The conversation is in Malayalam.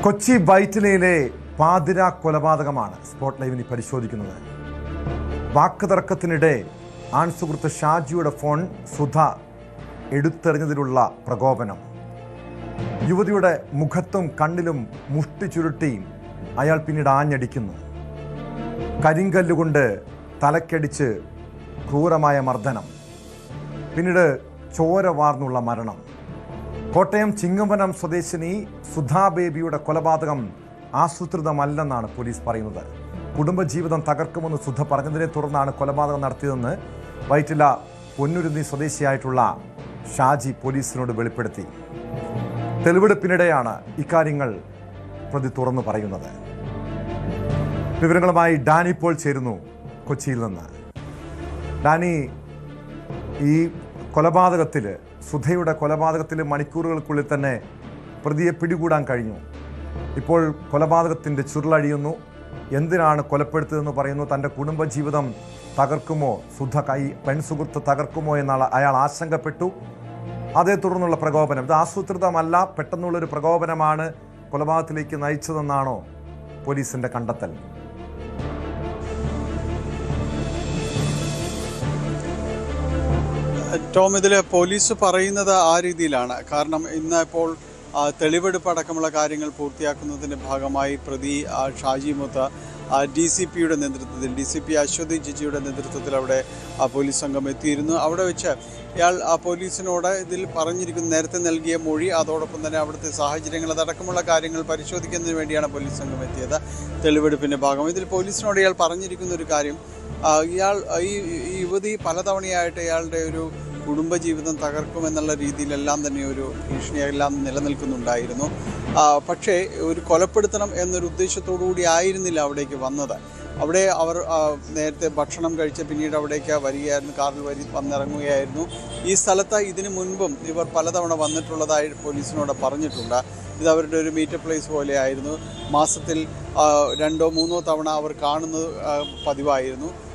കൊച്ചി വൈറ്റിലയിലെ പാതിരാ കൊലപാതകമാണ് സ്പോട്ട് ലൈവിന് പരിശോധിക്കുന്നത്. വാക്ക് തർക്കത്തിനിടെ ആൺസുഹൃത്ത് ഷാജിയുടെ ഫോൺ സുധ എടുത്തെറിഞ്ഞതിലുള്ള പ്രകോപനം. യുവതിയുടെ മുഖത്തും കണ്ണിലും മുഷ്ടി ചുരുട്ടി അയാൾ പിന്നീട് ആഞ്ഞടിക്കുന്നു. കരിങ്കല്ലുകൊണ്ട് തലക്കടിച്ച് ക്രൂരമായ മർദ്ദനം, പിന്നീട് ചോര വാർന്നുള്ള മരണം. കോട്ടയം ചിങ്ങവനം സ്വദേശിനി സുധാ ബേബിയുടെ കൊലപാതകം ആസൂത്രിതമല്ലെന്നാണ് പോലീസ് പറയുന്നത്. കുടുംബജീവിതം തകർക്കുമെന്ന് സുധ പറഞ്ഞതിനെ തുടർന്നാണ് കൊലപാതകം നടത്തിയതെന്ന് വൈറ്റില പൊന്നുരുന്നി സ്വദേശിയായിട്ടുള്ള ഷാജി പോലീസിനോട് വെളിപ്പെടുത്തി. തെളിവെടുപ്പിനിടെയാണ് ഇക്കാര്യങ്ങൾ പ്രതി തുറന്നു പറയുന്നത്. വിവരങ്ങളുമായി ഡാനി പോൾ ചേരുന്നു കൊച്ചിയിൽ നിന്ന്. ഡാനി, ഈ കൊലപാതകത്തിൽ, സുധയുടെ കൊലപാതകത്തിൽ മണിക്കൂറുകൾക്കുള്ളിൽ തന്നെ പ്രതിയെ പിടികൂടാൻ കഴിഞ്ഞു. ഇപ്പോൾ കൊലപാതകത്തിൻ്റെ ചുരുളഴിയുന്നു. എന്തിനാണ് കൊലപ്പെടുത്തിയതെന്ന് പറയുന്നു. തൻ്റെ കുടുംബജീവിതം തകർക്കുമോ, സുധ പെൺസുഹൃത്ത് തകർക്കുമോ എന്നാണ് അയാൾ ആശങ്കപ്പെട്ടു. അതേ തുടർന്നുള്ള പ്രകോപനം, ഇത് ആസൂത്രിതമല്ല, പെട്ടെന്നുള്ളൊരു പ്രകോപനമാണ് കൊലപാതകത്തിലേക്ക് നയിച്ചതെന്നാണോ പോലീസിൻ്റെ കണ്ടെത്തൽ? ടോം, ഇതിൽ പോലീസ് പറയുന്നത് ആ രീതിയിലാണ്. കാരണം ഇന്ന് ഇപ്പോൾ തെളിവെടുപ്പ് അടക്കമുള്ള കാര്യങ്ങൾ പൂർത്തിയാക്കുന്നതിൻ്റെ ഭാഗമായി പ്രതി ഷാജി മുത്ത DCPയുടെ നേതൃത്വത്തിൽ, DCP അശ്വതി ജിജിയുടെ നേതൃത്വത്തിൽ അവിടെ പോലീസ് സംഘം എത്തിയിരുന്നു. അവിടെ വെച്ച് ഇയാൾ പോലീസിനോട് ഇതിൽ പറഞ്ഞിരിക്കുന്ന നേരത്തെ നൽകിയ മൊഴി, അതോടൊപ്പം തന്നെ അവിടുത്തെ സാഹചര്യങ്ങൾ, അതടക്കമുള്ള കാര്യങ്ങൾ പരിശോധിക്കുന്നതിന് വേണ്ടിയാണ് പോലീസ് സംഘം എത്തിയത് തെളിവെടുപ്പിൻ്റെ ഭാഗം. ഇതിൽ പോലീസിനോട് ഇയാൾ പറഞ്ഞിരിക്കുന്ന ഒരു കാര്യം, ഇയാൾ ഈ യുവതി പലതവണയായിട്ട് ഇയാളുടെ ഒരു കുടുംബജീവിതം തകർക്കുമെന്നുള്ള രീതിയിലെല്ലാം തന്നെ ഒരു ഭീഷണിയെല്ലാം നിലനിൽക്കുന്നുണ്ടായിരുന്നു. പക്ഷേ ഒരു കൊലപ്പെടുത്തണം എന്നൊരു ഉദ്ദേശത്തോടു കൂടി ആയിരുന്നില്ല അവിടേക്ക് വന്നത്. അവിടെ അവർ നേരത്തെ ഭക്ഷണം കഴിച്ച് പിന്നീട് അവിടേക്ക് വരികയായിരുന്നു, കാറിൽ വന്നിറങ്ങുകയായിരുന്നു. ഈ സ്ഥലത്ത് ഇതിനു മുൻപും ഇവർ പലതവണ വന്നിട്ടുള്ളതായി പോലീസിനോട് പറഞ്ഞിട്ടുണ്ട്. ഇത് അവരുടെ ഒരു മീറ്റപ്പ് പ്ലേസ് പോലെയായിരുന്നു. മാസത്തിൽ 2 or 3 തവണ അവർ കാണുന്നത് പതിവായിരുന്നു.